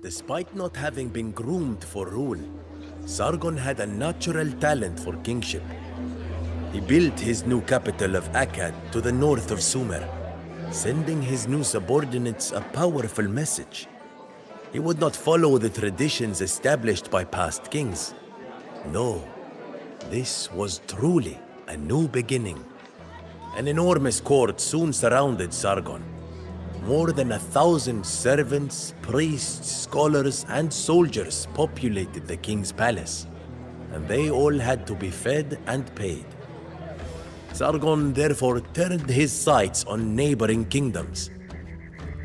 Despite not having been groomed for rule, Sargon had a natural talent for kingship. He built his new capital of Akkad to the north of Sumer, sending his new subordinates a powerful message. He would not follow the traditions established by past kings. No, this was truly a new beginning. An enormous court soon surrounded Sargon. More than 1,000 servants, priests, scholars, and soldiers populated the king's palace, and they all had to be fed and paid. Sargon therefore turned his sights on neighboring kingdoms.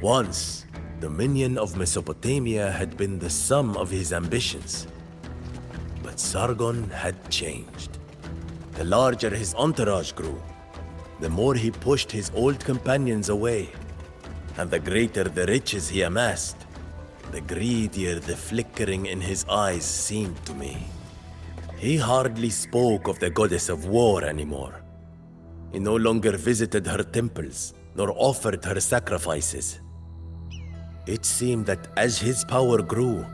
Once, dominion of Mesopotamia had been the sum of his ambitions. But Sargon had changed. The larger his entourage grew, the more he pushed his old companions away. And the greater the riches he amassed, the greedier the flickering in his eyes seemed to me. He hardly spoke of the goddess of war anymore. He no longer visited her temples, nor offered her sacrifices. It seemed that as his power grew,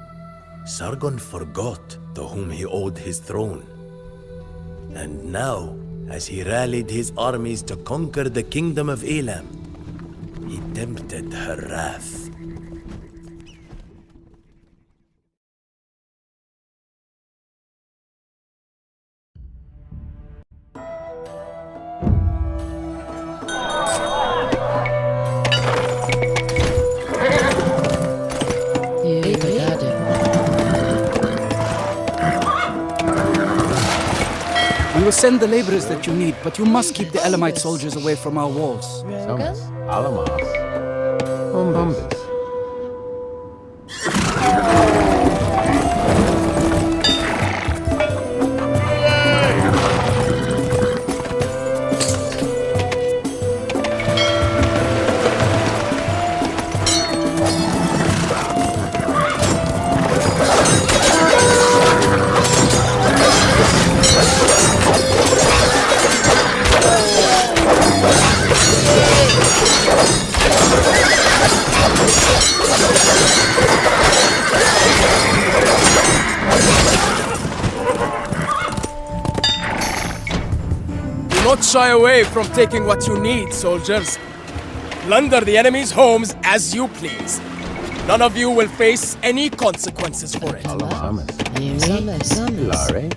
Sargon forgot to whom he owed his throne. And now, as he rallied his armies to conquer the kingdom of Elam, he tempted her wrath. We will send the laborers that you need, but you must keep the Elamite soldiers away from our walls. Alamas. Bombis. Do not shy away from taking what you need, soldiers. Plunder the enemy's homes as you please. None of you will face any consequences for it. Larry.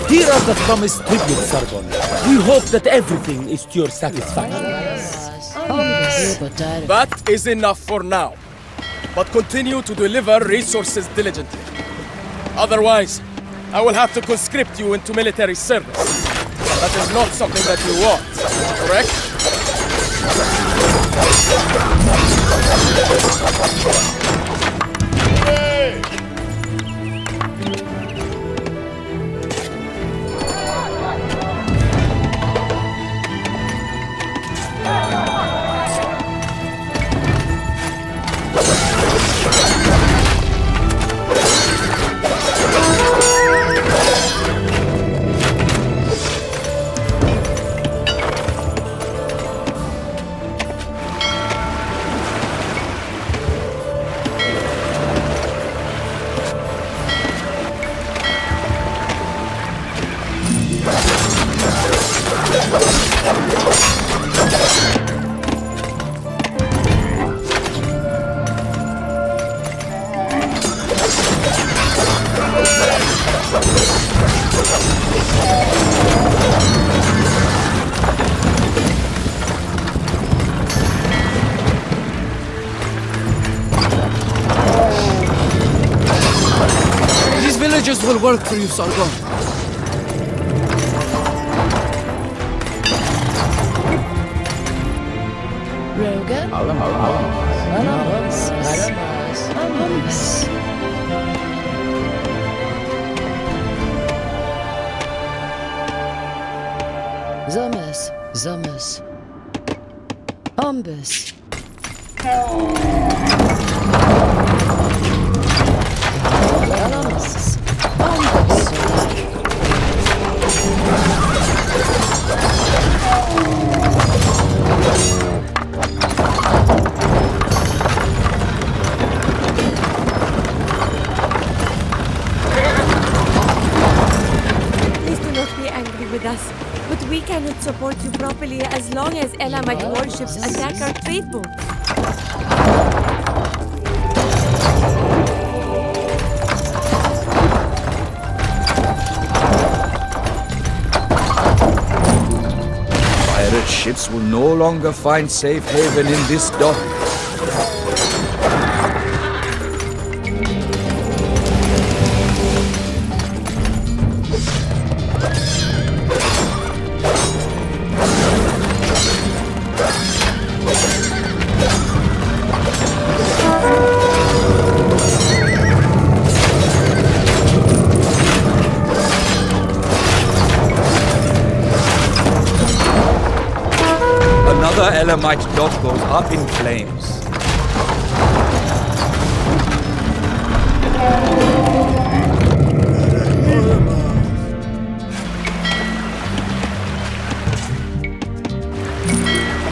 Here are the promised tributes, Sargon. We hope that everything is to your satisfaction. That is enough for now. But continue to deliver resources diligently. Otherwise, I will have to conscript you into military service. That is not something that you want, correct? villages will work for you, Sargon. Rogan? Zomers, Zomers. Ombus. Alamas. Ombus. Please do not be angry with us, but we cannot support you properly as long as Elamite warships attack our trade boats. Pirate ships will no longer find safe haven in this dock. Another Elamite dock goes up in flames.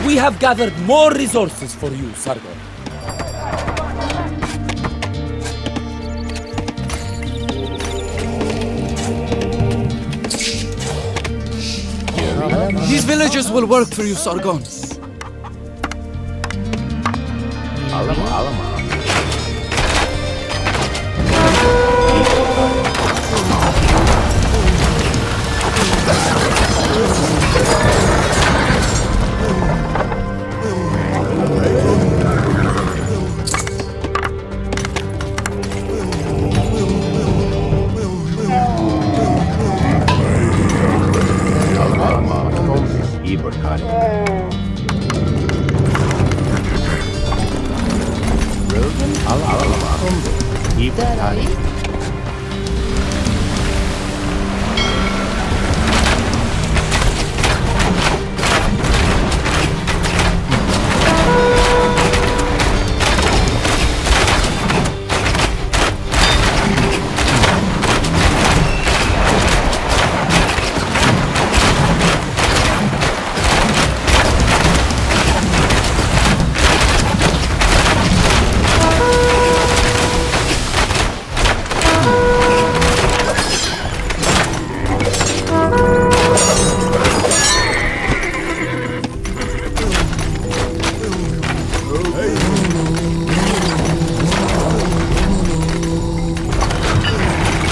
We have gathered more resources for you, Sargon. These villages will work for you, Sargon.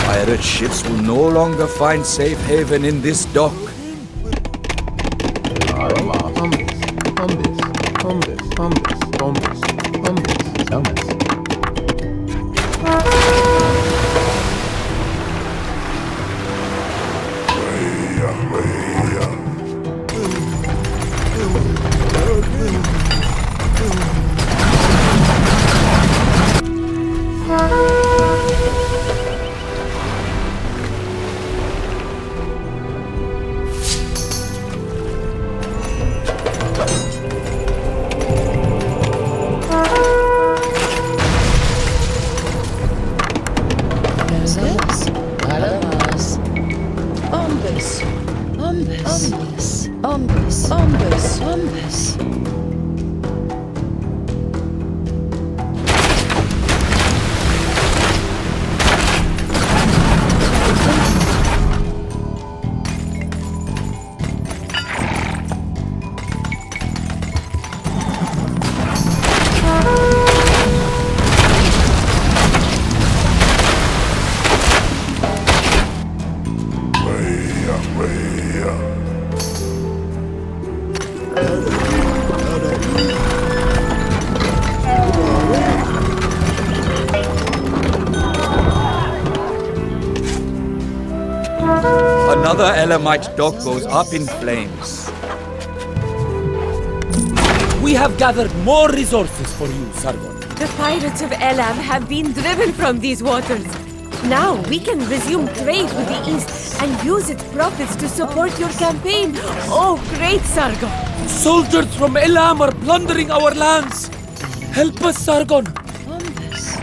Pirate ships will no longer find safe haven in this dock. Another Elamite dock goes up in flames. We have gathered more resources for you, Sargon. The pirates of Elam have been driven from these waters. Now we can resume trade with the East and use its profits to support your campaign. Oh, great Sargon! Soldiers from Elam are plundering our lands. Help us, Sargon. Bombus.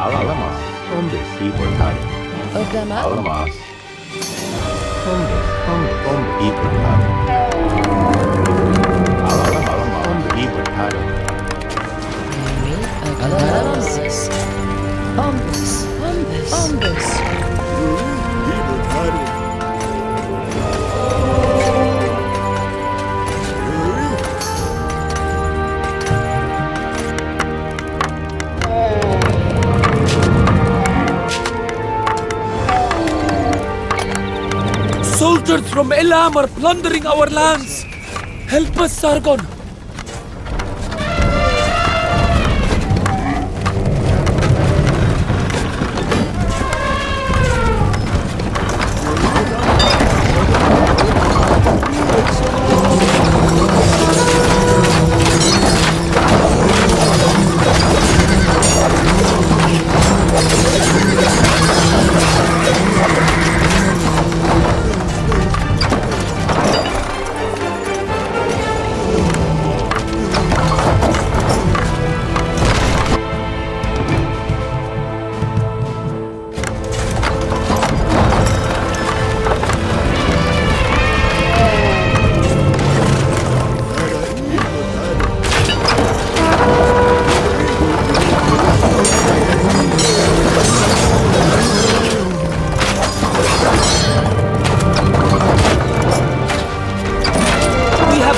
Alamas, donde sí portare. Oglama. Alamas, donde y portare. Alamas, donde y portare. Bombus. Bombus. Bombus. Bombus. Soldiers from Elam are plundering our lands. Help us, Sargon.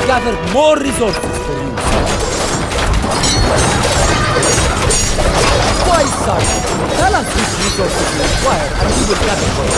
Gathered more resources for you. Why, Sargon? Tell us which resources you require and we will gather for you.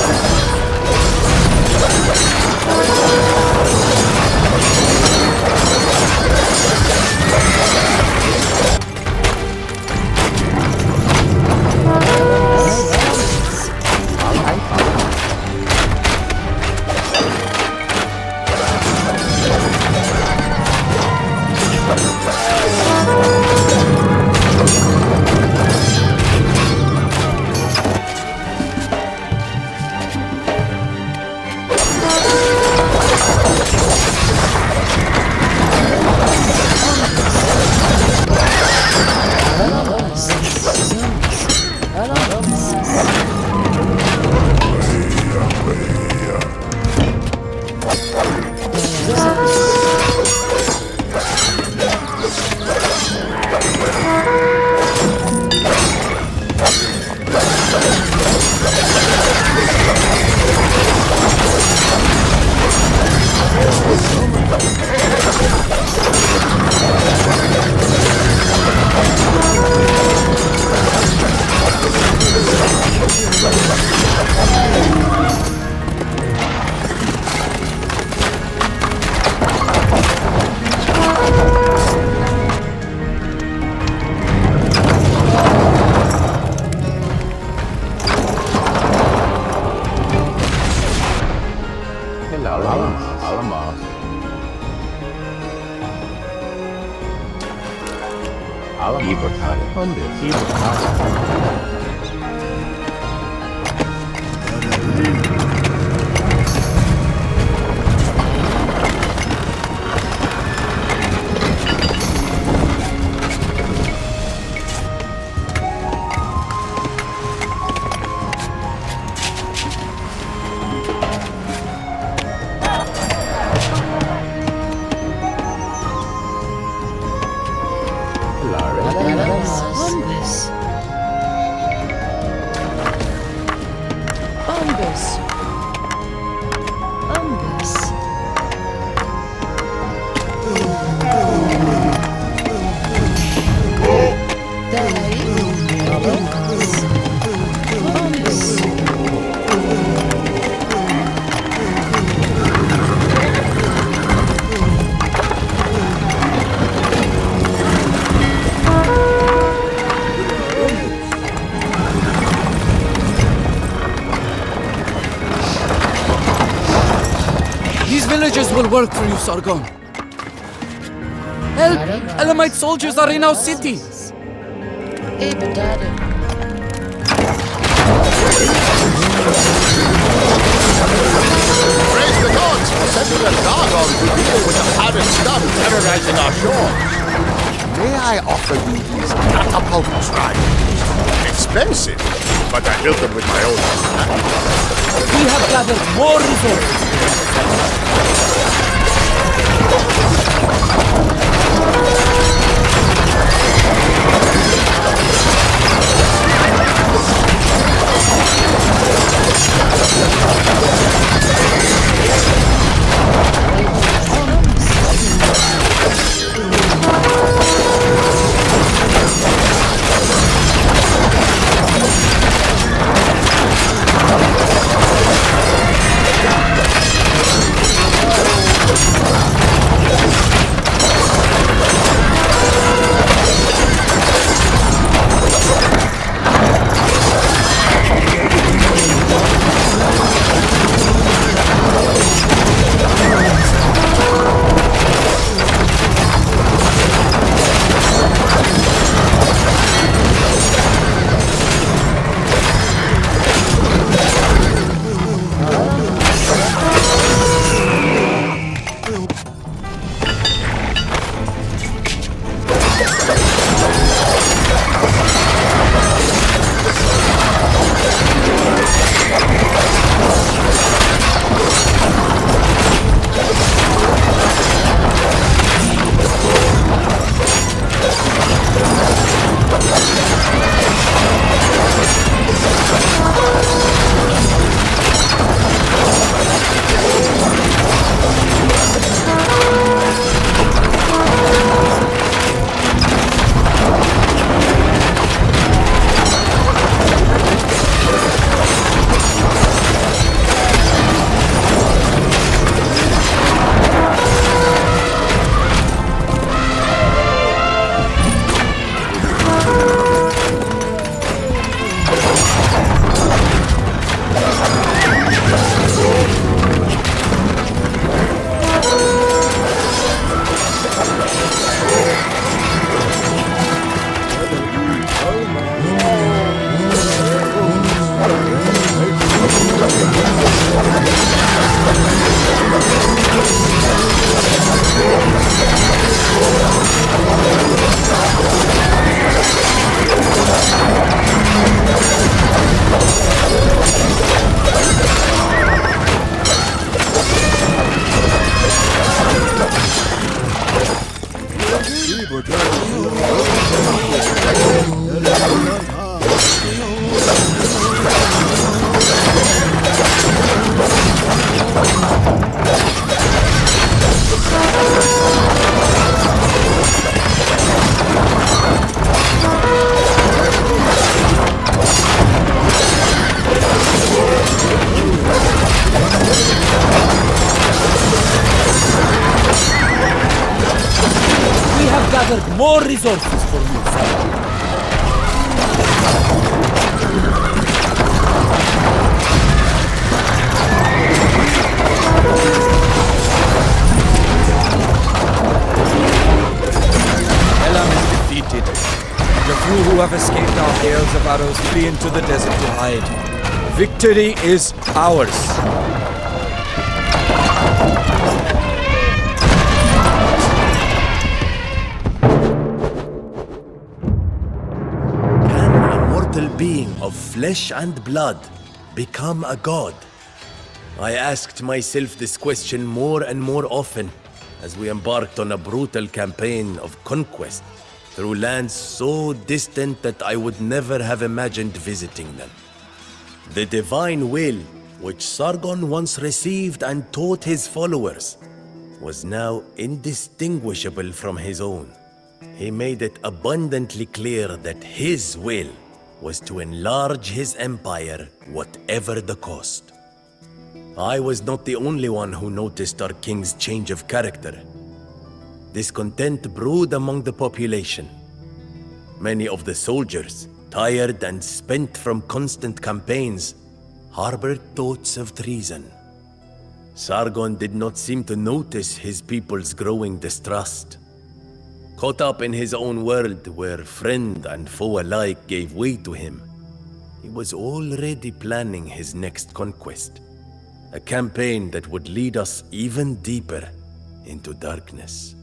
portale. ¿Dónde? Sí, portale. Bombus. Bombus. Bombus. These villages will work for you, Sargon. Help! Elamite soldiers are in our city! Praise the gods for sending a Sargon to deal with the pirate scum terrorizing our shore. May I offer you these catapult triangles? Expensive, but I built them with my own hands. We have gathered more resources. gathered more resources for you, sir. Elam is defeated. hordes of arrows flee into the desert to hide. Victory is ours. Can a mortal being of flesh and blood become a god? I asked myself this question more and more often as we embarked on a brutal campaign of conquest through lands so distant that I would never have imagined visiting them. The divine will, which Sargon once received and taught his followers, was now indistinguishable from his own. He made it abundantly clear that his will was to enlarge his empire, whatever the cost. I was not the only one who noticed our king's change of character. Discontent brewed among the population. Many of the soldiers, tired and spent from constant campaigns, harbored thoughts of treason. Sargon did not seem to notice his people's growing distrust. Caught up in his own world where friend and foe alike gave way to him, he was already planning his next conquest. A campaign that would lead us even deeper into darkness.